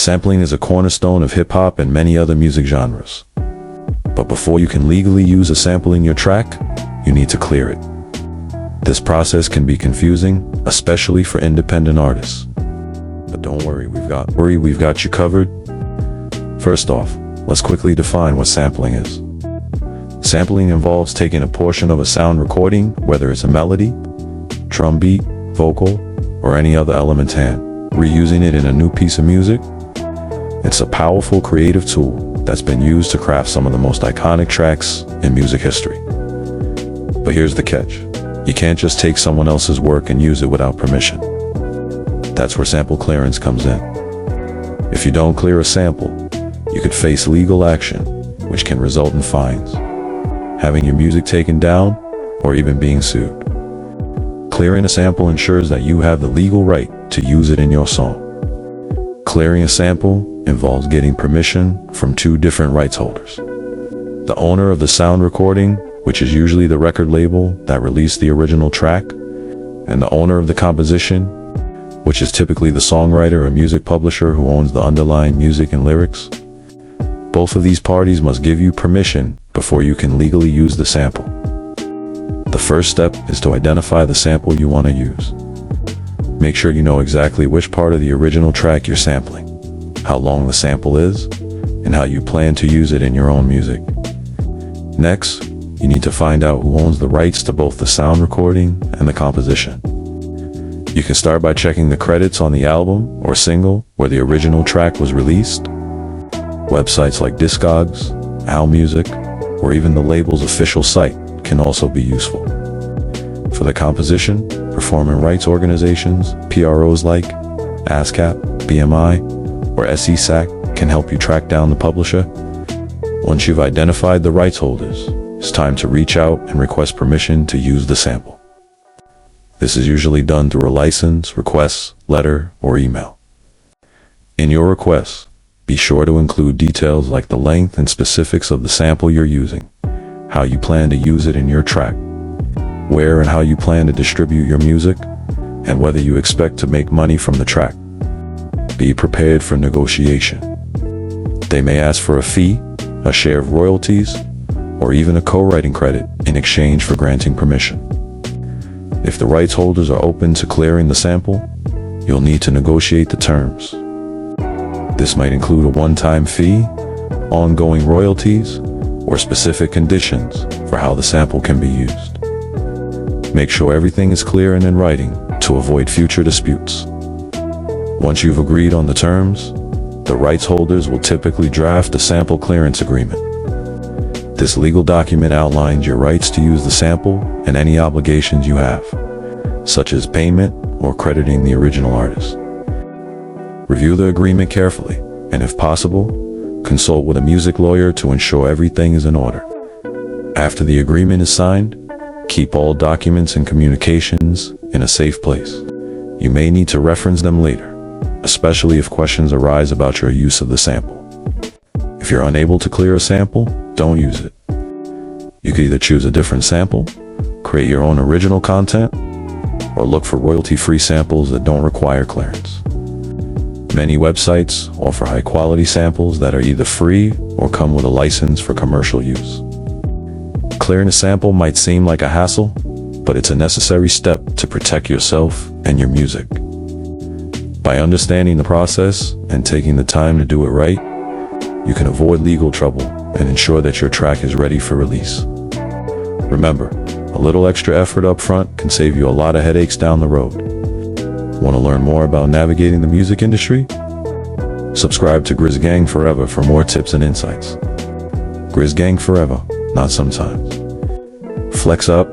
Sampling is a cornerstone of hip-hop and many other music genres. But before you can legally use a sample in your track, you need to clear it. This process can be confusing, especially for independent artists. But don't worry, we've got you covered. First off, let's quickly define what sampling is. Sampling involves taking a portion of a sound recording, whether it's a melody, drum beat, vocal, or any other element, and reusing it in a new piece of music. It's a powerful creative tool that's been used to craft some of the most iconic tracks in music history. But here's the catch. You can't just take someone else's work and use it without permission. That's where sample clearance comes in. If you don't clear a sample, you could face legal action, which can result in fines, having your music taken down, or even being sued. Clearing a sample ensures that you have the legal right to use it in your song. Clearing a sample involves getting permission from two different rights holders. The owner of the sound recording, which is usually the record label that released the original track, and the owner of the composition, which is typically the songwriter or music publisher who owns the underlying music and lyrics. Both of these parties must give you permission before you can legally use the sample. The first step is to identify the sample you want to use. Make sure you know exactly which part of the original track you're sampling, how long the sample is, and how you plan to use it in your own music. Next, you need to find out who owns the rights to both the sound recording and the composition. You can start by checking the credits on the album or single where the original track was released. Websites like Discogs, AllMusic, or even the label's official site can also be useful. For the composition, performing rights organizations, PROs like ASCAP, BMI, or SESAC can help you track down the publisher. Once you've identified the rights holders, it's time to reach out and request permission to use the sample. This is usually done through a license, request, letter, or email. In your request, be sure to include details like the length and specifics of the sample you're using, how you plan to use it in your track, where and how you plan to distribute your music, and whether you expect to make money from the track. Be prepared for negotiation. They may ask for a fee, a share of royalties, or even a co-writing credit in exchange for granting permission. If the rights holders are open to clearing the sample, you'll need to negotiate the terms. This might include a one-time fee, ongoing royalties, or specific conditions for how the sample can be used. Make sure everything is clear and in writing to avoid future disputes. Once you've agreed on the terms, the rights holders will typically draft a sample clearance agreement. This legal document outlines your rights to use the sample and any obligations you have, such as payment or crediting the original artist. Review the agreement carefully, and if possible, consult with a music lawyer to ensure everything is in order. After the agreement is signed, keep all documents and communications in a safe place. You may need to reference them later, especially if questions arise about your use of the sample. If you're unable to clear a sample, don't use it. You could either choose a different sample, create your own original content, or look for royalty-free samples that don't require clearance. Many websites offer high-quality samples that are either free or come with a license for commercial use. Clearing a sample might seem like a hassle, but it's a necessary step to protect yourself and your music. By understanding the process and taking the time to do it right, you can avoid legal trouble and ensure that your track is ready for release. Remember, a little extra effort up front can save you a lot of headaches down the road. Want to learn more about navigating the music industry? Subscribe to GrizzGangForever for more tips and insights. GrizzGangForever, not sometimes. Flex up,